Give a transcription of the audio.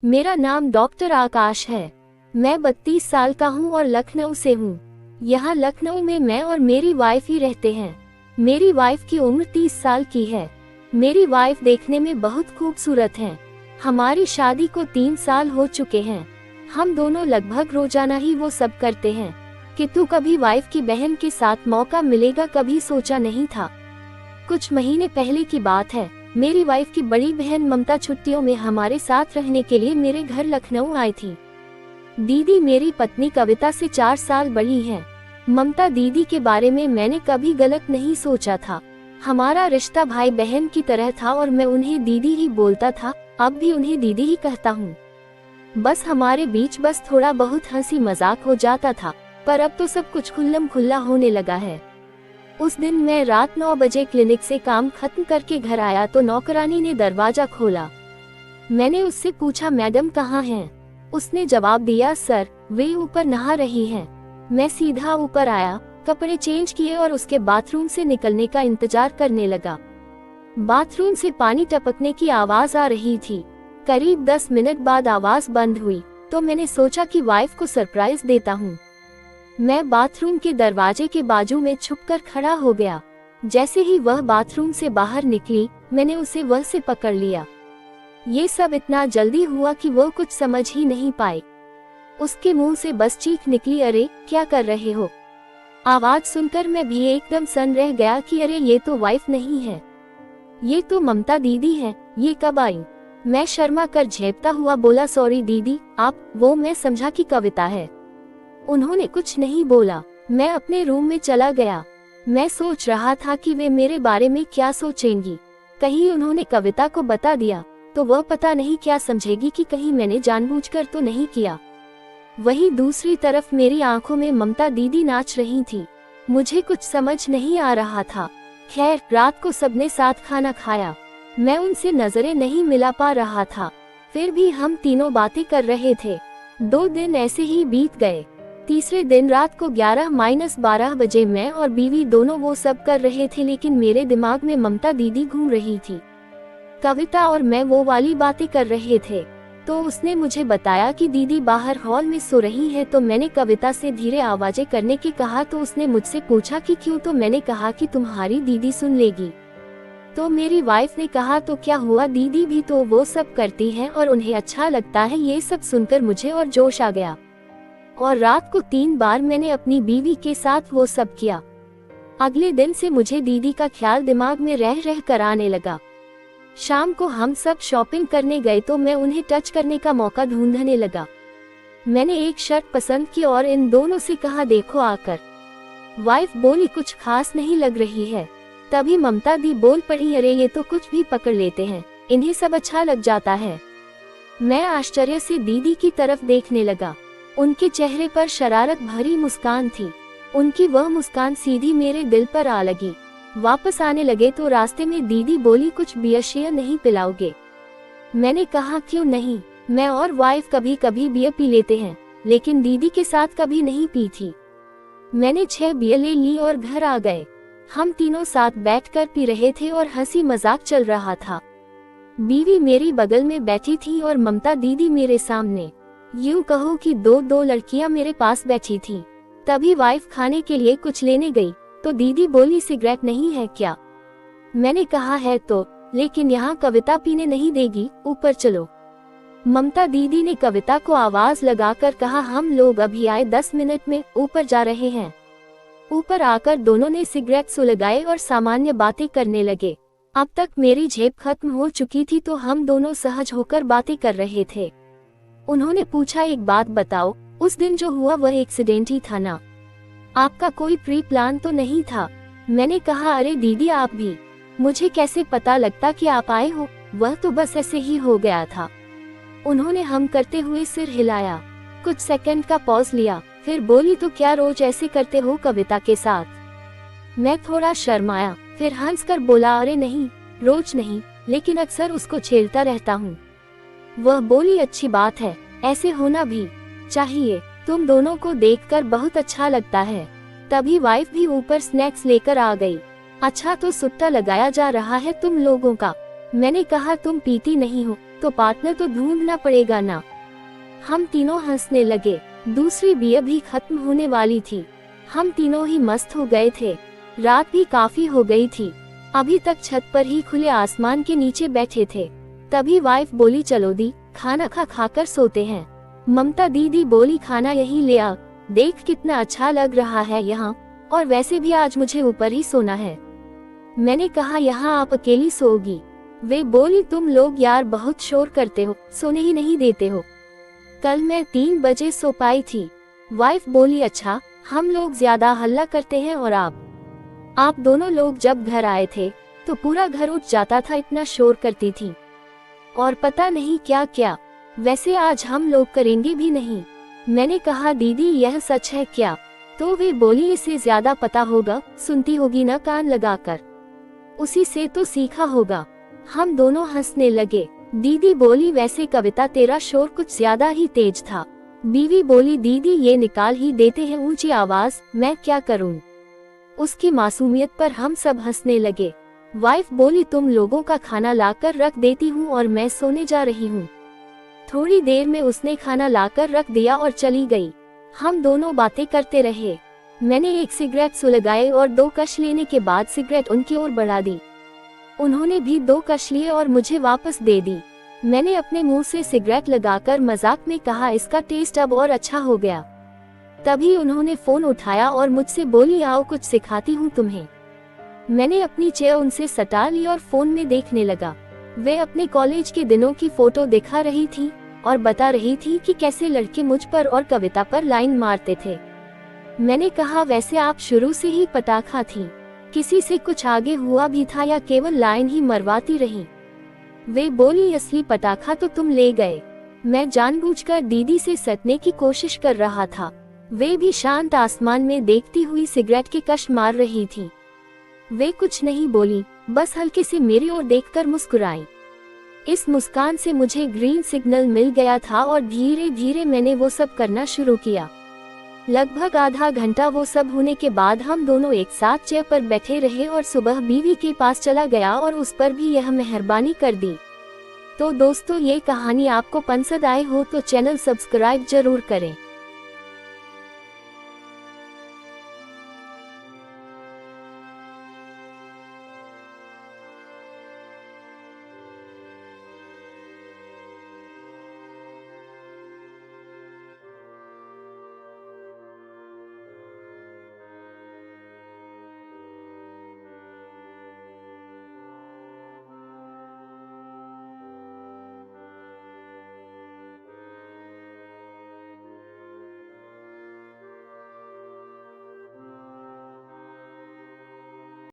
मेरा नाम डॉक्टर आकाश है। मैं 32 साल का हूँ और लखनऊ से हूँ। यहाँ लखनऊ में मैं और मेरी वाइफ ही रहते हैं। मेरी वाइफ की उम्र 30 साल की है। मेरी वाइफ देखने में बहुत खूबसूरत है। हमारी शादी को 3 साल हो चुके हैं। हम दोनों लगभग रोजाना ही वो सब करते हैं कि तू कभी वाइफ की बहन के साथ मौका मिलेगा, कभी सोचा नहीं था। कुछ महीने पहले की बात है। मेरी वाइफ की बड़ी बहन ममता छुट्टियों में हमारे साथ रहने के लिए मेरे घर लखनऊ आई थी। दीदी मेरी पत्नी कविता से 4 साल बड़ी है। ममता दीदी के बारे में मैंने कभी गलत नहीं सोचा था। हमारा रिश्ता भाई बहन की तरह था और मैं उन्हें दीदी ही बोलता था, अब भी उन्हें दीदी ही कहता हूँ। बस हमारे बीच थोड़ा बहुत हंसी मजाक हो जाता था, पर अब तो सब कुछ खुल्लम खुल्ला होने लगा है। उस दिन मैं रात 9 बजे क्लिनिक से काम खत्म करके घर आया तो नौकरानी ने दरवाजा खोला। मैंने उससे पूछा, मैडम कहाँ हैं? उसने जवाब दिया, सर वे ऊपर नहा रही हैं। मैं सीधा ऊपर आया, कपड़े चेंज किए और उसके बाथरूम से निकलने का इंतजार करने लगा। बाथरूम से पानी टपकने की आवाज आ रही थी। करीब 10 मिनट बाद आवाज बंद हुई तो मैंने सोचा कि वाइफ को सरप्राइज देता हूँ। मैं बाथरूम के दरवाजे के बाजू में छुपकर खड़ा हो गया। जैसे ही वह बाथरूम से बाहर निकली, मैंने उसे वह से पकड़ लिया। ये सब इतना जल्दी हुआ कि वो कुछ समझ ही नहीं पाई। उसके मुंह से बस चीख निकली, अरे क्या कर रहे हो? आवाज सुनकर मैं भी एकदम सन रह गया कि अरे ये तो वाइफ नहीं है, ये तो ममता दीदी है। ये कब आई? मैं शर्मा कर झेपता हुआ बोला, सॉरी दीदी, आप वो। मैं समझा कि कविता है। उन्होंने कुछ नहीं बोला। मैं अपने रूम में चला गया। मैं सोच रहा था कि वे मेरे बारे में क्या सोचेंगी। कहीं उन्होंने कविता को बता दिया तो वह पता नहीं क्या समझेगी कि कहीं मैंने जानबूझकर तो नहीं किया। वहीं दूसरी तरफ मेरी आंखों में ममता दीदी नाच रही थी। मुझे कुछ समझ नहीं आ रहा था। खैर, रात को सबने साथ खाना खाया। मैं उनसे नजरें नहीं मिला पा रहा था, फिर भी हम तीनों बातें कर रहे थे। 2 दिन ऐसे ही बीत गए। तीसरे दिन रात को 11-12 बजे मैं और बीवी दोनों वो सब कर रहे थे, लेकिन मेरे दिमाग में ममता दीदी घूम रही थी। कविता और मैं वो वाली बातें कर रहे थे तो उसने मुझे बताया कि दीदी बाहर हॉल में सो रही है। तो मैंने कविता से धीरे आवाजें करने की कहा तो उसने मुझसे पूछा कि क्यों? तो मैंने कहा कि तुम्हारी दीदी सुन लेगी। तो मेरी वाइफ ने कहा, तो क्या हुआ, दीदी भी तो वो सब करती हैं और उन्हें अच्छा लगता है। ये सब सुनकर मुझे और जोश आ गया और रात को 3 बार मैंने अपनी बीवी के साथ वो सब किया। अगले दिन से मुझे दीदी का ख्याल दिमाग में रह रह कर आने लगा। शाम को हम सब शॉपिंग करने गए तो मैं उन्हें टच करने का मौका ढूंढने लगा। मैंने एक शर्ट पसंद की और इन दोनों से कहा, देखो आकर। वाइफ बोली, कुछ खास नहीं लग रही है। तभी ममता दी बोल पड़ी, अरे ये तो कुछ भी पकड़ लेते हैं, इन्हें सब अच्छा लग जाता है। मैं आश्चर्य से दीदी की तरफ देखने लगा। उनके चेहरे पर शरारत भरी मुस्कान थी। उनकी वह मुस्कान सीधी मेरे दिल पर आ लगी। वापस आने लगे तो रास्ते में दीदी बोली, कुछ बियर शेयर नहीं पिलाओगे? मैंने कहा, क्यों नहीं, मैं और वाइफ कभी कभी बियर पी लेते हैं, लेकिन दीदी के साथ कभी नहीं पी थी। मैंने 6 बियर ले ली और घर आ गए। हम तीनों साथ बैठकर पी रहे थे और हंसी मजाक चल रहा था। बीवी मेरी बगल में बैठी थी और ममता दीदी मेरे सामने। यूं कहो कि 2 लड़कियां मेरे पास बैठी थीं। तभी वाइफ खाने के लिए कुछ लेने गई तो दीदी बोली, सिगरेट नहीं है क्या? मैंने कहा है तो, लेकिन यहाँ कविता पीने नहीं देगी, ऊपर चलो। ममता दीदी ने कविता को आवाज लगाकर कहा, हम लोग अभी आए, 10 मिनट में ऊपर जा रहे हैं। ऊपर आकर दोनों ने सिगरेट सुलगाए और सामान्य बातें करने लगे। अब तक मेरी झेप खत्म हो चुकी थी तो हम दोनों सहज होकर बातें कर रहे थे। उन्होंने पूछा, एक बात बताओ, उस दिन जो हुआ वह एक्सीडेंट ही था ना? आपका कोई प्री प्लान तो नहीं था? मैंने कहा, अरे दीदी आप भी, मुझे कैसे पता लगता कि आप आए हो, वह तो बस ऐसे ही हो गया था। उन्होंने हम करते हुए सिर हिलाया। कुछ सेकंड का पॉज लिया, फिर बोली, तो क्या रोज ऐसे करते हो कविता के साथ? मैं थोड़ा शर्माया, फिर हंसकर बोला, अरे नहीं, रोज नहीं, लेकिन अक्सर उसको छेड़ता रहता हूँ। वह बोली, अच्छी बात है, ऐसे होना भी चाहिए, तुम दोनों को देखकर बहुत अच्छा लगता है। तभी वाइफ भी ऊपर स्नैक्स लेकर आ गई। अच्छा, तो सुट्टा लगाया जा रहा है तुम लोगों का? मैंने कहा, तुम पीती नहीं हो तो पार्टनर तो ढूंढना पड़ेगा ना। हम तीनों हंसने लगे। दूसरी बियर भी खत्म होने वाली थी। हम तीनों ही मस्त हो गए थे। रात भी काफी हो गई थी। अभी तक छत पर ही खुले आसमान के नीचे बैठे थे। तभी वाइफ बोली चलो दी, खाना खाकर सोते हैं। ममता दीदी बोली खाना यही ले आ, देख कितना अच्छा लग रहा है यहाँ, और वैसे भी आज मुझे ऊपर ही सोना है। मैंने कहा यहाँ आप अकेली सोओगी? वे बोली तुम लोग यार बहुत शोर करते हो, सोने ही नहीं देते हो। कल मैं 3 बजे सो पाई थी। वाइफ बोली अच्छा, हम लोग ज्यादा हल्ला करते हैं और आप दोनों लोग जब घर आए थे तो पूरा घर उठ जाता था, इतना शोर करती थी और पता नहीं क्या क्या। वैसे आज हम लोग करेंगे भी नहीं। मैंने कहा दीदी यह सच है क्या? तो वे बोली इसे ज्यादा पता होगा, सुनती होगी ना कान लगाकर, उसी से तो सीखा होगा। हम दोनों हंसने लगे। दीदी बोली वैसे कविता तेरा शोर कुछ ज्यादा ही तेज था। बीवी बोली दीदी ये निकाल ही देते हैं ऊंची आवाज, मैं क्या करूं? उसकी मासूमियत पर हम सब हंसने लगे। वाइफ बोली तुम लोगों का खाना लाकर रख देती हूँ और मैं सोने जा रही हूँ। थोड़ी देर में उसने खाना लाकर रख दिया और चली गई। हम दोनों बातें करते रहे। मैंने एक सिगरेट सुलगाए और 2 कश लेने के बाद सिगरेट उनकी ओर बढ़ा दी। उन्होंने भी 2 कश लिए और मुझे वापस दे दी। मैंने अपने मुंह से सिगरेट लगाकर मजाक में कहा इसका टेस्ट अब और अच्छा हो गया। तभी उन्होंने फोन उठाया और मुझसे बोली आओ कुछ सिखाती हूँ तुम्हें। मैंने अपनी चेयर उनसे सटा ली और फोन में देखने लगा। वे अपने कॉलेज के दिनों की फोटो दिखा रही थी और बता रही थी कि कैसे लड़के मुझ पर और कविता पर लाइन मारते थे। मैंने कहा वैसे आप शुरू से ही पटाखा थी, किसी से कुछ आगे हुआ भी था या केवल लाइन ही मरवाती रही? वे बोली असली पटाखा तो तुम ले गए। मैं जानबूझकर दीदी से सटने की कोशिश कर रहा था। वे भी शांत आसमान में देखती हुई सिगरेट के कश मार रही थी। वे कुछ नहीं बोली, बस हल्के से मेरी ओर देखकर मुस्कुराई। इस मुस्कान से मुझे ग्रीन सिग्नल मिल गया था और धीरे धीरे मैंने वो सब करना शुरू किया। लगभग आधा घंटा वो सब होने के बाद हम दोनों एक साथ चेयर पर बैठे रहे और सुबह बीवी के पास चला गया और उस पर भी यह मेहरबानी कर दी। तो दोस्तों ये कहानी आपको पसंद आए हो तो चैनल सब्सक्राइब जरूर करें।